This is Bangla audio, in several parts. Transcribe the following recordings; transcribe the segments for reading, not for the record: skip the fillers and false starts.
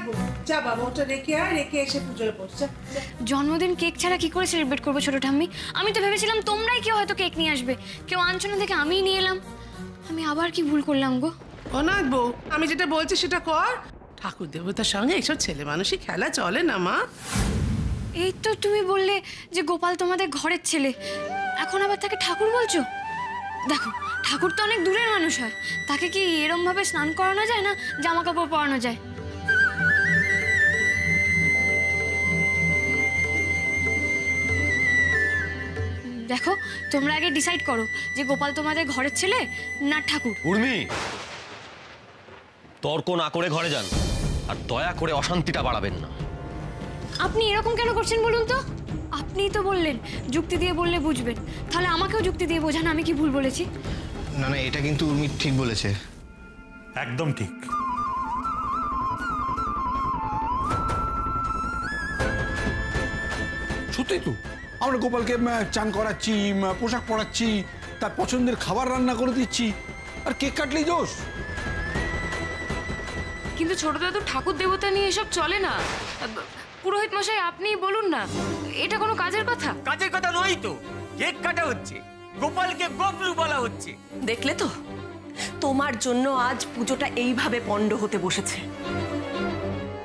রাখবো। যা বাবা ওটা রেখে আয়, রেখে এসে পুজোয় বস। জন্মদিন কেক ছাড়া কি করে সেলিব্রেট করবো ছোট ঠাম্মি? আমি তো ভেবেছিলাম তোমরাই কেউ হয়তো কেক নিয়ে আসবে, কেউ আনছো না দেখে আমিই নিয়ে এলাম। আমি আবার কি ভুল করলাম গো? অনাথ বউ, আমি যেটা বলছি সেটা কর। ঠাকুর দেবতার সঙ্গে এইসব ছেলে মানুষই খেলা চলে না মা। এই তো তুমি বললে যে গোপাল তোমাদের ঘরের ছেলে, এখন আবার তাকে ঠাকুর বলছো? দেখো ঠাকুর তো অনেক দূরের মানুষ হয়, তাকে কি এরম ভাবে স্নান করানো যায় না জামা কাপড় পরানো যায়? দেখো তোমরা আগে ডিসাইড করো যে গোপাল তোমাদের ঘরের ছেলে না ঠাকুর। উর্মি, তর্ক না করে ঘরে যান, আর দয়া করে অশান্তিটা বাড়াবেন না। আপনি এরকম কেন করছেন বলুন তো? আপনিই তো বললেন যুক্তি দিয়ে বললে বুঝবেন, তাহলে আমাকেও যুক্তি দিয়ে বোঝান আমি কি ভুল বলেছি। না না, এটা কিন্তু উর্মি ঠিক বলেছে। একদম ঠিক। সত্যি তো, আমরা গোপালকে চান করাচ্ছি, পোশাক পরাচ্ছি, তার পছন্দের খাবার রান্না করে দিচ্ছি, আর কেক কাটলেই দোষ। কিন্তু ছোট দাদু ঠাকুর দেবতা নিয়ে এসব চলে না। পুরোহিত মশাই আপনিই বলুন না, এটা কোনো কাজের কথা? কাজের কথা নয় তো, কেক কাটা হচ্ছে, গোপালকে গবলু বলা হচ্ছে। দেখলে তো, তোমার জন্য আজ পুজোটা এইভাবে পণ্ড হতে বসেছে।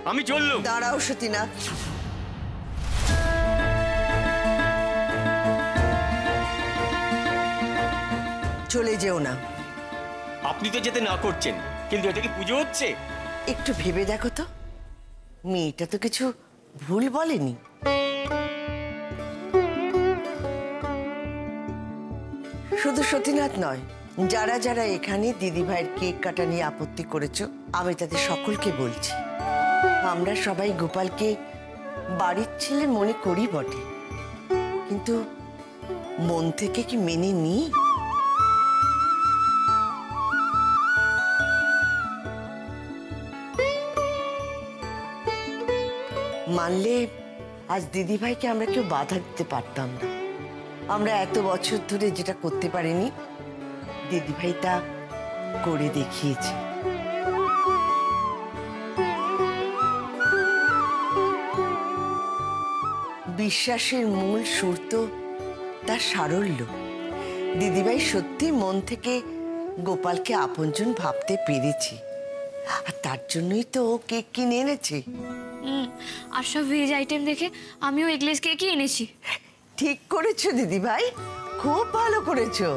আমি চললুম। দাঁড়াও সতীনাথ, চলে যেও না। আপনি তো যেতে না করছেন, কিন্তু এটা কি পুজো হচ্ছে? একটু ভেবে দেখো তো, মেয়েটা তো কিছু ভুল বলেনি। শুধু সতীনাথ নয়, যারা যারা এখানে দিদিভাইয়ের কেক কাটা নিয়ে আপত্তি করেছো, আমি তাদের সকলকে বলছি, আমরা সবাই গোপালকে বাড়ির ছেলে মনে করি বটে, কিন্তু মন থেকে কি মেনে নিই? মানলে আজ দিদিভাইকে আমরা কেউ বাধা দিতে পারতাম না। আমরা এত বছর ধরে যেটা করতে পারিনি, দিদিভাই তা করে দেখিয়েছে। বিশ্বাসের মূল সুর তো তার সারল্য। দিদিভাই সত্যি মন থেকে গোপালকে আপনজন ভাবতে পেরেছি, আর তার জন্যই তো ও কেক কিনে এনেছে। আর সব ভেজ আইটেম দেখে আমিও এগলেস কেকই এনেছি। ঠিক করেছো দিদিভাই, খুব ভালো করেছো।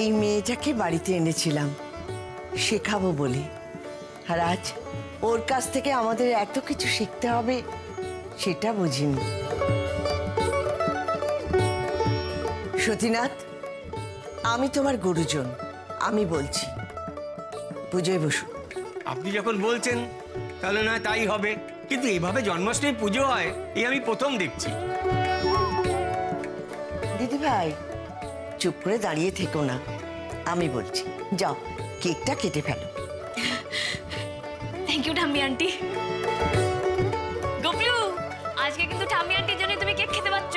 এই মেয়েটাকে বাড়িতে এনেছিলাম শেখাবো বলে, আর আজ ওর কাছ থেকে আমাদের এত কিছু শিখতে হবে সেটা বুঝিনি। সতীনাথ, আমি তোমার গুরুজন, আমি বলছি পুজোয় বসু। আপনি যখন বলছেন তাহলে না তাই হবে, কিন্তু এইভাবে জন্মাষ্টমী পুজো হয় এই আমি প্রথম দেখছি। দিদিভাই চুপ করে দাঁড়িয়ে থেকো না, আমি বলছি, যাও কেকটা কেটে ফেলো। থ্যাংক ইউ ঠাম্মি আন্টি। গোপলু, আজকে কিন্তু ঠাম্মি আন্টির জন্য তুমি কেক খেতে পাচ্ছ।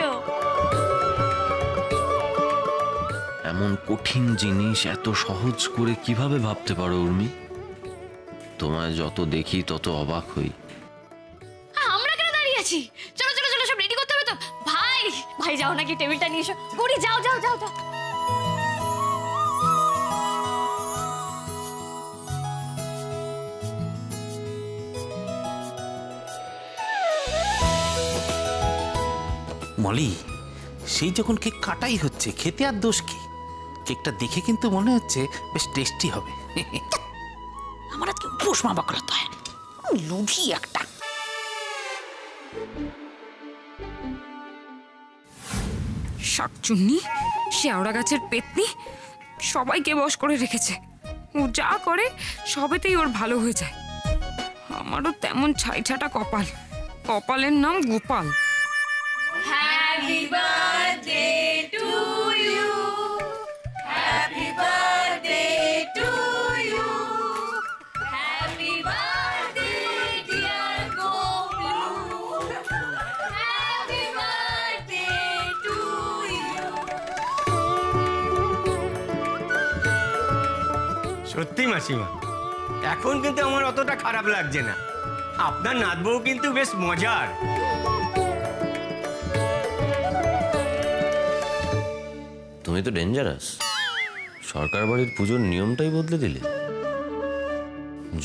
এমন কঠিন জিনিস এত সহজ করে কিভাবে ভাবতে পারো উর্মি? তোমায় যত দেখি তত অবাক হই। আমরা কেন দাঁড়িয়ে আছি? চলো চলো চলো, সব রেডি করতে হবে তো। ভাই ভাই যাও নাকি টেবিলটা নিয়ে এসো। গড়ি যাও যাও যাও যাও। মলি, সেই যখন কেক কাটাই হচ্ছে, খেতে আর দোষ কি? কেকটা দেখে কিন্তু মনে হচ্ছে বেশ টেস্টি হবে। আমার আজকে উপোস মা বাকলাতে হয়, লুভি একটা। শাকচুন্নি, শেওড়া গাছের পেতনি, সবাইকে বশ করে রেখেছে। ও যা করে সবেতেই ওর ভালো হয়ে যায়। আমারও তেমন ছাইছাটা কপাল, কপালের নাম Gopal. Happy birthday to you, happy birthday to you, happy birthday dear Goplu, happy birthday to you. সত্যি মাসিমা, এখন কিন্তু আমার অতটা খারাপ লাগছে না। আপনার নাতবউ কিন্তু বেশ মজার। তুমি তো ডেঞ্জারাস। সরকার বাড়ির পুজোর নিয়মটাই বদলে দিলে।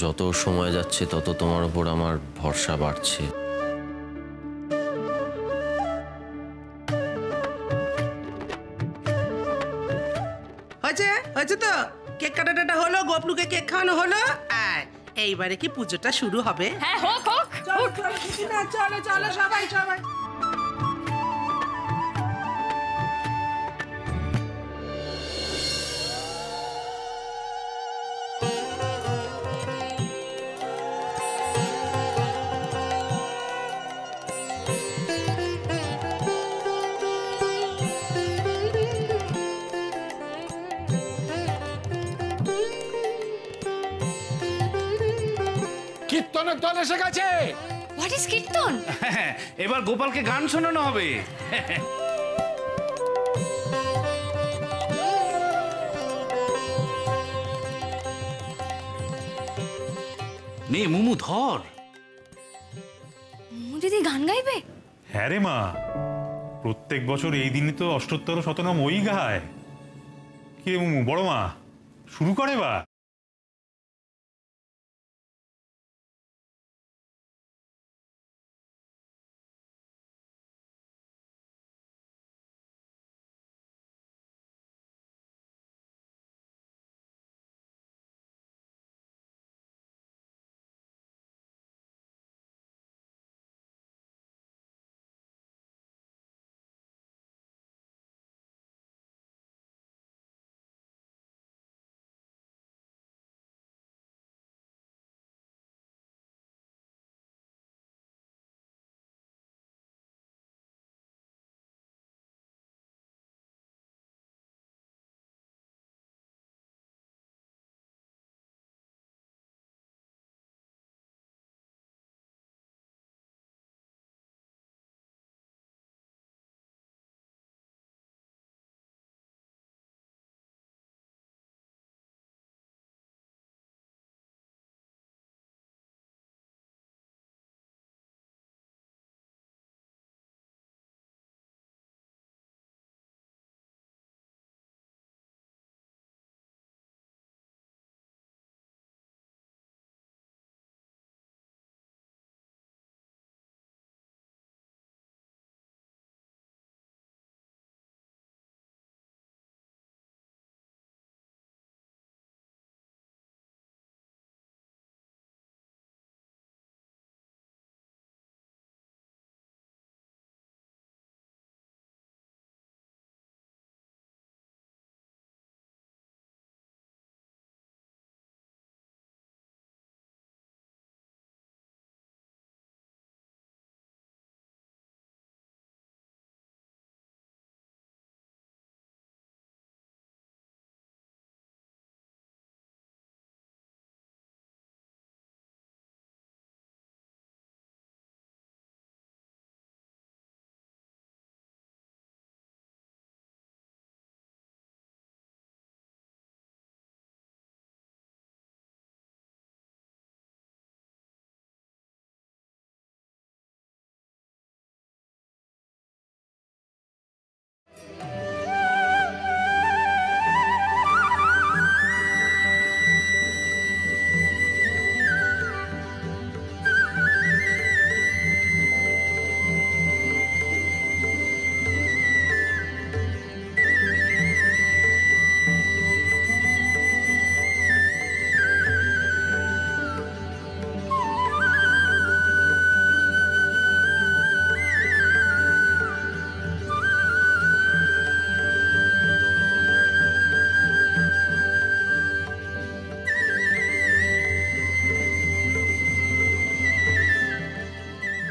যত সময় যাচ্ছে তত তোমার উপর আমার ভরসা বাড়ছে। হয়েছে হয়েছে তো, কেক কাটাটা হলো, গোপলুকে কেক খাওয়ানো হলো। এইবারে কি পুজোটা শুরু হবে? হ্যাঁ, হোক হোক। চলো চলো চলো চলো সবাই সবাই। কীর্তনের দল এসে গেছে। হোয়াট ইজ কীর্তন? এবার গোপালকে গান শোনানো হবে। নে মুমু ধর। মুমু দিদি গান গাইবে? হ্যাঁ রে মা, প্রত্যেক বছর এই দিনই তো অষ্টোত্তর শতনাম ওই গায়। কি রে মুমু, বড় মা শুরু করে বা।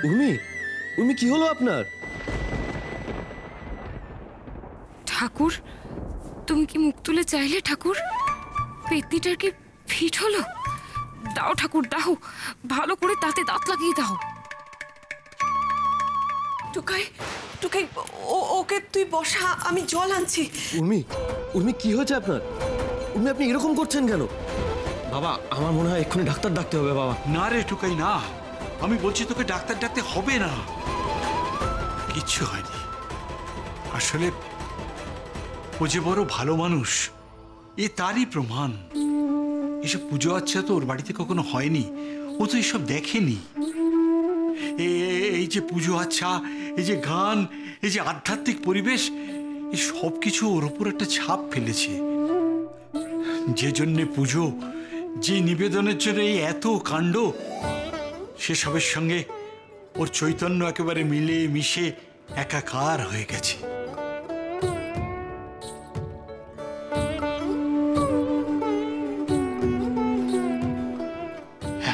উর্মি, উর্মি কি হলো আপনার? ঠাকুর, তুমি কি মুখ তুলে চাইলে ঠাকুর? পেতনিটার কি ফিট হলো? দাও ঠাকুর দাও, ভালো করে তাতে দাঁত লাগিয়ে দাও। টুকাই, টুকাই, ওকে তুই বসা, আমি জল আনছি। উর্মি, উর্মি কি হয়েছে আপনার? উর্মি আপনি এরকম করছেন কেন? বাবা, আমার মনে হয় এক্ষুনি ডাক্তার ডাকতে হবে বাবা। না রে টুকাই না, আমি বলছি তোকে ডাক্তার ডাকতে হবে না, কিচ্ছু হয়নি। আসলে ও যে বড় ভালো মানুষ এ তারই প্রমাণ। এসব পুজো আচ্ছা তো ওর বাড়িতে কখনো হয়নি, ও তো এসব দেখেনি। এই যে পুজো আচ্ছা, এই যে গান, এই যে আধ্যাত্মিক পরিবেশ, এই সব কিছু ওর উপর একটা ছাপ ফেলেছে। যে জন্যে পুজো, যে নিবেদনের জন্য এই এত কাণ্ড, সেসবের সঙ্গে ওর চৈতন্য একেবারে মিলে মিশে একাকার হয়ে গেছে।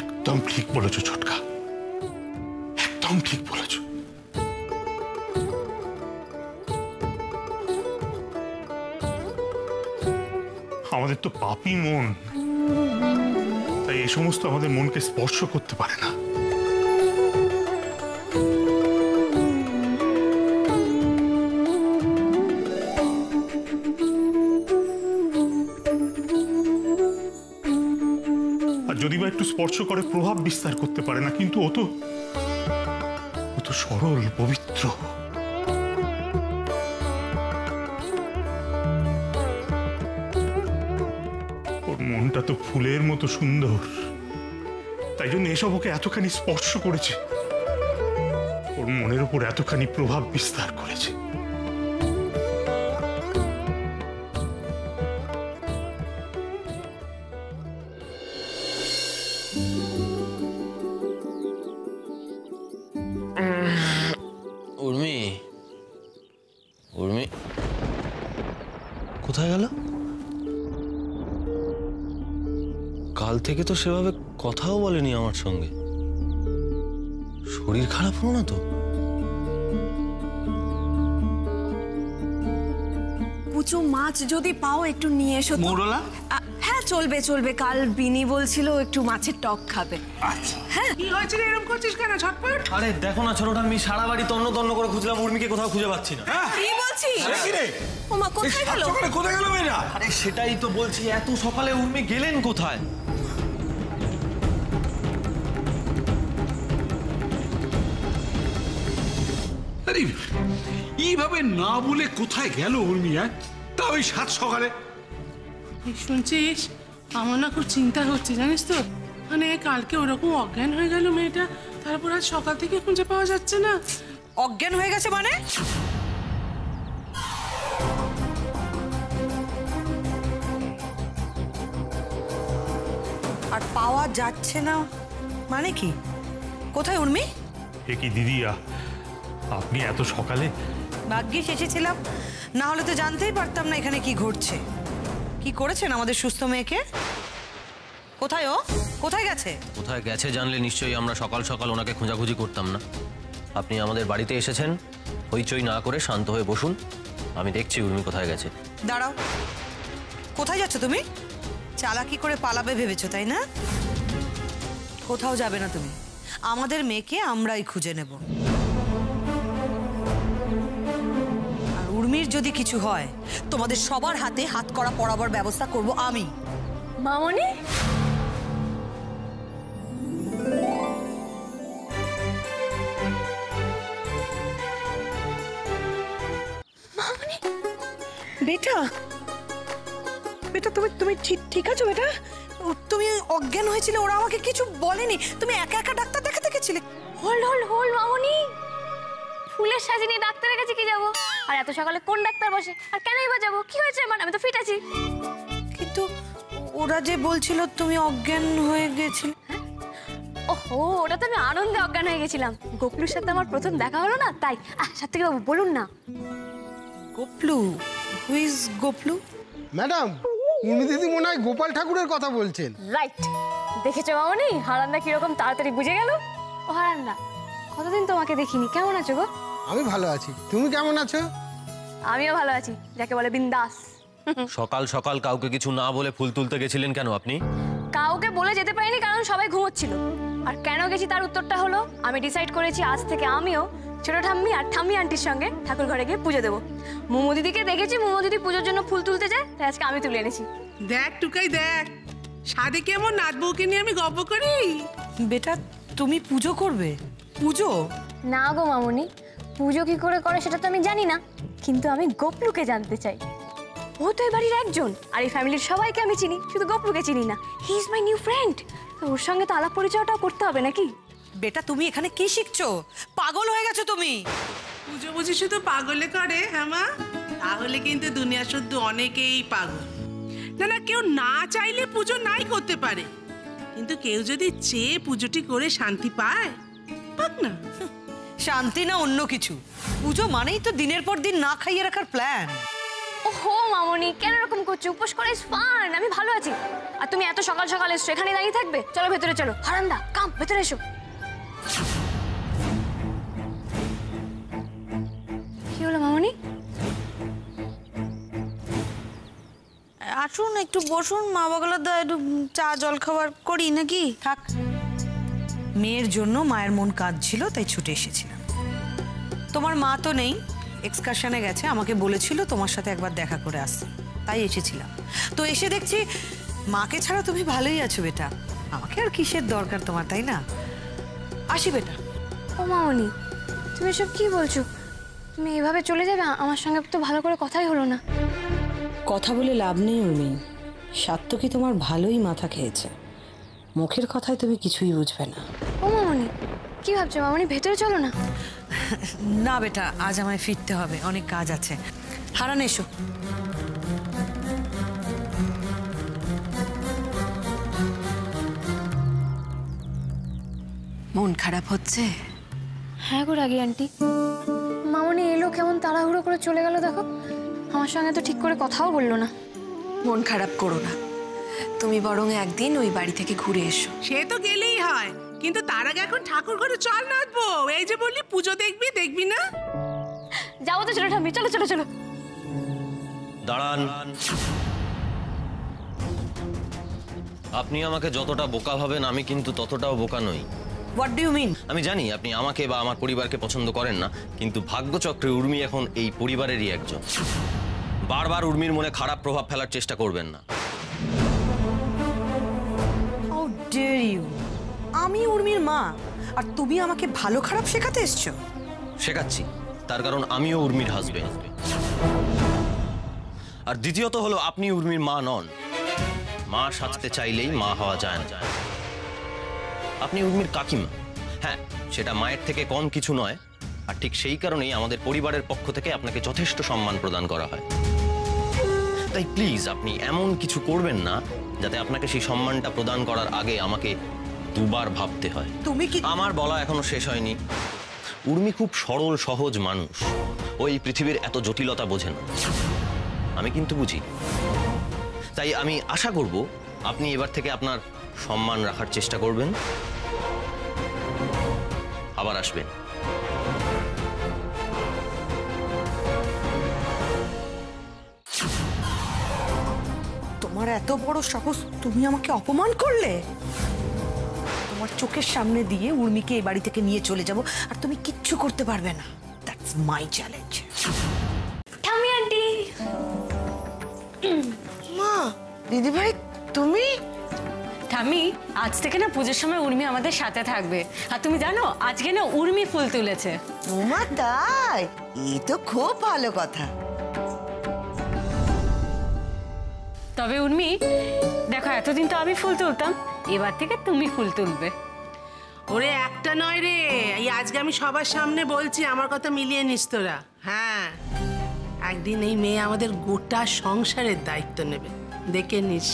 একদম ঠিক বলেছো ছোটকা, একদম ঠিক বলেছো। আমাদের তো পাপী মন, তাই এই সমস্ত আমাদের মনকে স্পর্শ করতে পারে না। আর যদি বা একটু স্পর্শ করে প্রভাব বিস্তার করতে পারে না, কিন্তু ও তো সরল পবিত্র। ওর মনটা তো ফুলের মতো সুন্দর, তাই জন্য এসব ওকে এতখানি স্পর্শ করেছে, ওর মনের উপর এতখানি প্রভাব বিস্তার করেছে। উর্মি, উর্মি কোথায় গেল? কাল থেকে তো সেভাবে কথাও বলেনি আমার সঙ্গে। শরীর খারাপ হলো না তো? কুচো মাছ যদি পাও একটু নিয়ে এসো। মৌরলা? হ্যাঁ চলবে চলবে, কাল বিনি বলছিল একটু মাছের টক খাবে। আচ্ছা হ্যাঁ কি হয়েছে রে, এরকম করছিস কেন ছটপট? আরে দেখো না ছোটটা, আমি সারা বাড়ি তন্ন তন্ন করে খুঁজলাম, উর্মিকে কোথাও খুঁজে পাচ্ছি না। কি বলছিস? ওমা কোথায় গেল? কোথায় গেল মেয়েরা? আরে সেটাই তো বলছি, এত সকালে উর্মি গেলেন কোথায়? আরে এইভাবে না বলে কোথায় গেল উর্মি? তা ওই সাত সকালে। শুনছিস, আমার না খুব চিন্তা হচ্ছে জানিস তো। মানে কালকে ওরকম অজ্ঞান হয়ে গেল মেয়েটা, তারপর আজ সকাল থেকে খুঁজে পাওয়া যাচ্ছে না। অজ্ঞান হয়ে গেছে মানে? আর পাওয়া যাচ্ছে না মানে কি? কোথায় উর্মি? এ কি দিদিয়া, আপনি এত সকালে? ভাগ্যিস এসেছিলাম, না হলে তো জানতেই পারতাম না এখানে কি ঘটছে। কি করেছেন আমাদের সুস্থ মেয়েকে? কোথায় ও? কোথায় গেছে? কোথায় গেছে জানলে নিশ্চয়ই আমরা সকাল সকাল ওনাকে খোঁজাখুঁজি করতাম না। আপনি আমাদের বাড়িতে এসেছেন, হইচই না করে শান্ত হয়ে বসুন, আমি দেখছি উর্মি কোথায় গেছে। দাঁড়াও, কোথায় যাচ্ছ তুমি? চালাকি করে পালাবে ভেবেছো তাই না? কোথাও যাবে না তুমি, আমাদের মেয়েকে আমরাই খুঁজে নেব। আর উর্মির যদি কিছু হয়, তোমাদের সবার হাতে হাত করা পরাবার ব্যবস্থা করব আমি। মামনি, বেটা বেটা তুমি তুমি ঠিক আছো বেটা? তুমি অজ্ঞান হয়েছিলে, ওরা আমাকে কিছু বলেনি, তুমি একা একা ডাক্তার দেখাতে গেছিলে? হোল্ড হোল্ড হোল্ড মামনি, ফুলের সাজে নিয়ে ডাক্তারের কাছে কি যাবো? আর এত সকালে কোন ডাক্তার বসে? আর কেনই বা যাবো? কি হয়েছে আমার? আমি তো ফিট আছি। কিন্তু ওরা যে বলছিল তুমি অজ্ঞান হয়ে গেছিলে। ওহো, ওটা তো আমি আনন্দে অজ্ঞান হয়ে গেছিলাম। গোপলুর সাথে আমার প্রথম দেখা হলো না, তাই। সাত্বিক বাবু বলুন না। Goplu? Who is Goplu? Madam, Urmi দিদি মনে হয় গোপাল ঠাকুরের কথা বলছেন। রাইট। দেখেছো মামনি, হারান্দা কিরকম তাড়াতাড়ি বুঝে গেল। ও হারান্দা, কতদিন তোমাকে দেখিনি, কেমন আছো গো? আমি ভালো আছি, তুমি কেমন আছো? আমিও ভালো আছি, যাকে বলে বিন্দাস। সকাল সকাল কাউকে কিছু না বলে ফুল তুলতে গেছিলেন কেন আপনি? কাউকে বলে যেতে পারিনি, কারণ সবাই ঘুমোচ্ছিল। আর কেন গেছি তার উত্তরটা হলো, আমি ডিসাইড করেছি আজ থেকে আমিও ছোট ঠাম্মি আর ঠাম্মি আন্টির সঙ্গে ঠাকুর ঘরে গিয়ে পুজো দেবো। মোমো দিদিকে দেখেছি মোমো দিদি পুজোর জন্য ফুল তুলতে যায়, তাই আজকে আমি তুলে এনেছি। দেখ টুকাই দেখ, সাদে কেমন নাচ বউকে নিয়ে আমি গল্প করি। বেটা তুমি পুজো করবে? পুজো? না গো মামুনি, পুজো কি করে করে সেটা তো আমি জানি না, কিন্তু আমি গোপলুকে জানতে চাই। ও তো এই বাড়ির একজন, আর এই ফ্যামিলির সবাইকে আমি চিনি, শুধু গোপলুকে চিনি না। He is my new friend. ওর সঙ্গে তো আলাপ পরিচয়টাও করতে হবে নাকি? বেটা তুমি এখানে কি শিখছো? পাগল হয়ে গেছো তুমি। পুজো বুঝি শুধু পাগলে করে? হ্যাঁ মা, তাহলে কিন্তু দুনিয়া শুদ্ধ অনেকেই পাগল। না না, কেউ না চাইলে পুজো নাই করতে পারে, কিন্তু কেউ যদি চেয়ে পুজোটি করে শান্তি পায়, পাক না। শান্তি না অন্য কিছু? পুজো মানেই তো দিনের পর দিন না খাইয়ে রাখার প্ল্যান। ওহো মামুনি, কেন এরকম করছো? উপোস করে ইজ ফান, আমি ভালো আছি। আর তুমি এত সকাল সকাল এসছো, এখানে দাঁড়িয়ে থাকবে? চলো ভেতরে চলো। হারান্দা কাম, ভেতরে এসো। কি হলো মামুনি? আসুন একটু বসুন, মা বাগলা দা একটু চা জল খাবার করি নাকি? থাক, মেয়ের জন্য মায়ের মন কাঁদছিল তাই ছুটে এসেছিলাম। তোমার মা তো নেই, এক্সকারশনে গেছে, আমাকে বলেছিল তোমার সাথে একবার দেখা করে আসতে, তাই এসেছিলাম। তো এসে দেখছি মাকে ছাড়া তুমি ভালোই আছো বেটা, আমাকে আর কিসের দরকার তোমার, তাই না? আসি বেটা। ও মামুনি, তুমি এসব কি বলছো? তুমি এভাবে চলে যাবে? আমার সঙ্গে তো ভালো করে কথাই হলো না। কথা বলে লাভ নেই উর্মি, সাত্তকী তোমার ভালোই মাথা খেয়েছে, মুখের কথায় তুমি কিছুই বুঝবে না। ও মামুনি, কি ভাবছো মামুনি? ভেতরে চলো না। না বেটা, আজ আমায় ফিরতে হবে, অনেক কাজ আছে। হারান এসো। মন খারাপ হচ্ছে? হ্যাঁ গো রাগি আন্টি, মামুনি এলো কেমন তাড়াহুড়ো করে চলে গেল দেখো, আমার সঙ্গে তো ঠিক করে কথাও বললো না। মন খারাপ করো না, তুমি বরং একদিন ওই বাড়ি থেকে ঘুরে এসো। সে তো গেলেই হয়, কিন্তু তার আগে এখন ঠাকুর ঘরে চল নাচবো। এই যে বললি পুজো দেখবি, দেখবি না? যাবো তো, চলো ঠাম্মি, চলো চলো চলো। দাঁড়ান। আপনি আমাকে যতটা বোকা ভাবেন, আমি কিন্তু ততটাও বোকা নই। What do you mean? আমি জানি আপনি আমাকে বা আমার পরিবারকে পছন্দ করেন না, কিন্তু ভাগ্যচক্রে উর্মি এখন এই পরিবারেরই একজন। বারবার উর্মির মনে খারাপ প্রভাব ফেলার চেষ্টা করবেন না। How dare you! আমি উর্মির মা, আর তুমি আমাকে ভালো খারাপ শেখাতে এসছো? শেখাচ্ছি, তার কারণ আমিও উর্মির হাজবেন্ড। আর দ্বিতীয়ত হলো, আপনি উর্মির মা নন। মা সাজতে চাইলেই মা হওয়া যায় না। আপনি উর্মির কাকিমা। হ্যাঁ, সেটা মায়ের থেকে কম কিছু নয়, আর ঠিক সেই কারণেই আমাদের পরিবারের পক্ষ থেকে আপনাকে যথেষ্ট সম্মান প্রদান করা হয়। তাই প্লিজ আপনি এমন কিছু করবেন না যাতে আপনাকে সেই সম্মানটা প্রদান করার আগে আমাকে দুবার ভাবতে হয়। তুমি কি? আমার বলা এখনো শেষ হয়নি। উর্মি খুব সরল সহজ মানুষ, ওই পৃথিবীর এত জটিলতা বোঝে না। আমি কিন্তু বুঝি। তাই আমি আশা করব আপনি এবার থেকে আপনার সম্মান রাখার চেষ্টা করবেন, আবার আসবেন। তোমার এত বড় সাহস, তুমি আমাকে অপমান করলে? তোমার চোখের সামনে দিয়ে উর্মিকে এই বাড়ি থেকে নিয়ে চলে যাব, আর তুমি কিচ্ছু করতে পারবে না। That's my challenge. ঠাম্মি আন্টি। মা, দিদি ভাই, তুমি? ঠাম্মি, আজ থেকে না পুজোর সময় উর্মি আমাদের সাথে থাকবে। আর তুমি জানো আজকে না উর্মি ফুল তুলেছে। ওমা তাই? এই তো খুব ভালো কথা। তবে উর্মি দেখো, এতদিন তো আমি ফুল তুলতাম, এবার থেকে তুমি ফুল তুলবে। ওরে একটা নয় রে, এই আজকে আমি সবার সামনে বলছি, আমার কথা মিলিয়ে নিস তোরা। হ্যাঁ, একদিন এই মেয়ে আমাদের গোটা সংসারের দায়িত্ব নেবে, দেখে নিস।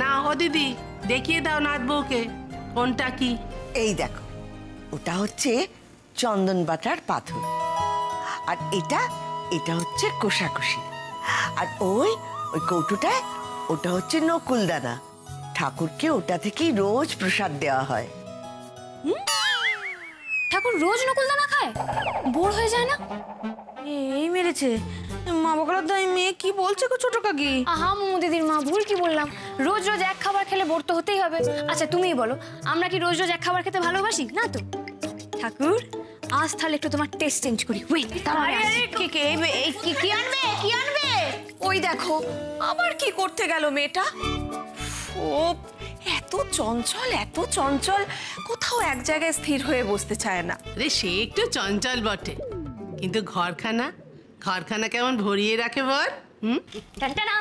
না ও দিদি, দেখিয়ে দাও নাথ বউকে কোনটা কি। এই দেখো, ওটা হচ্ছে চন্দন বাটার পাথর, আর এটা হচ্ছে কোষাকুষি, আর ওই কৌটোটায় ওটা হচ্ছে নকুলদানা। ঠাকুরকে ওটা থেকেই রোজ প্রসাদ দেওয়া হয়। ঠাকুর রোজ নকুলদানা খায়? বোর হয়ে যায় না? এই মেরেছে মা বকলা দাই, মেয়ে কি বলছে গো ছোট কাকি? আহা মোমো দিদির মা, ভুল কি বললাম? রোজ রোজ এক খাবার খেলে বোর তো হতেই হবে। আচ্ছা তুমিই বলো, আমরা কি রোজ রোজ এক খাবার খেতে ভালোবাসি? না তো। ঠাকুর আজ তাহলে একটু তোমার টেস্ট চেঞ্জ করি। ওয়েট, কি আনবে? কি আনবে? ওই দেখো আবার কি করতে গেল মেয়েটা। ও এত চঞ্চল কোথাও এক জায়গায় স্থির হয়ে বসতে চায় না। আরে সে একটু চঞ্চল বটে, কিন্তু ঘরখানা কেমন ভরিয়ে রাখে বল। টানটানা!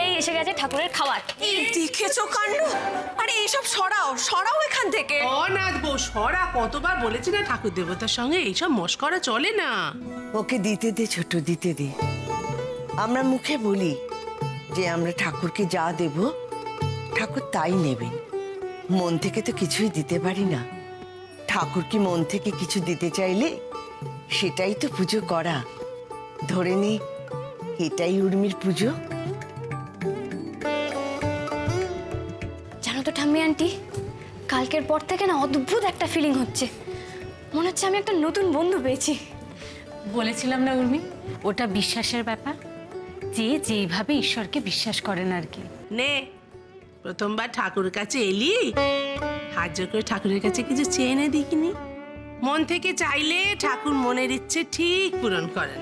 এই এসে গেছে ঠাকুরের খাবার। দেখেছো কাণ্ড? আরে এইসব সরাও এখান থেকে। অনাথ বউ সরা, কতবার বলেছি না ঠাকুর দেবতার সঙ্গে এইসব মস্করা চলে না। ওকে দিতে দে ছোট, দিতে দে। আমরা মুখে বলি যে আমরা ঠাকুরকে যা দেব ঠাকুর তাই নেবেন, মন থেকে তো কিছুই দিতে পারি না। ঠাকুর কি মন থেকে কিছু দিতে চাইলে সেটাই তো পুজো করা। ধরে নি এটাই উর্মির পুজো। জানো তো ঠাম্মি আন্টি, কালকের পর থেকে না অদ্ভুত একটা ফিলিং হচ্ছে, মনে হচ্ছে আমি একটা নতুন বন্ধু পেয়েছি। বলেছিলাম না উর্মি, ওটা বিশ্বাসের ব্যাপার, যে যেইভাবে ঈশ্বরকে বিশ্বাস করেন আর কি। নে, প্রথমবার ঠাকুরের কাছে এলি, হাত জোর করে ঠাকুরের কাছে কিছু চেয়ে এনে দিকিনি। মন থেকে চাইলে ঠাকুর মনের ইচ্ছে ঠিক পূরণ করেন।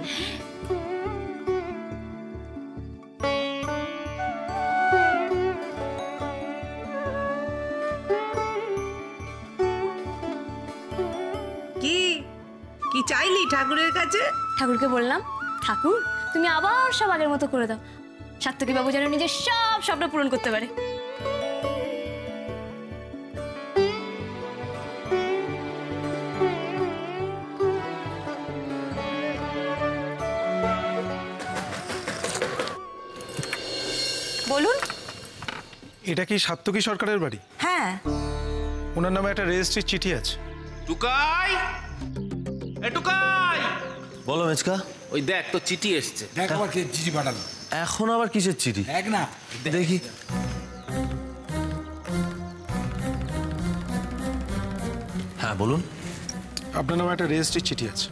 কি চাইলি ঠাকুরের কাছে? ঠাকুরকে বললাম, ঠাকুর তুমি আবার সব আগের মতো করে দাও, সাত্তকী বাবু যেন নিজের সব স্বপ্ন পূরণ করতে পারে। বলুন। এটা কি সাত্তকী সরকারের বাড়ি? হ্যাঁ। ওনার নামে একটা রেজিস্ট্রির চিঠি আছে। টুকাই, এ টুকাই, বলো মেচকা। ওই দেখ তো চিঠি এসছে। দেখ আবার কে চিঠি পাঠালো। এখন আবার কিসের চিঠি? দেখ না, দেখি। হ্যাঁ বলুন। আপনার নামে একটা রেজিস্ট্রির চিঠি আছে।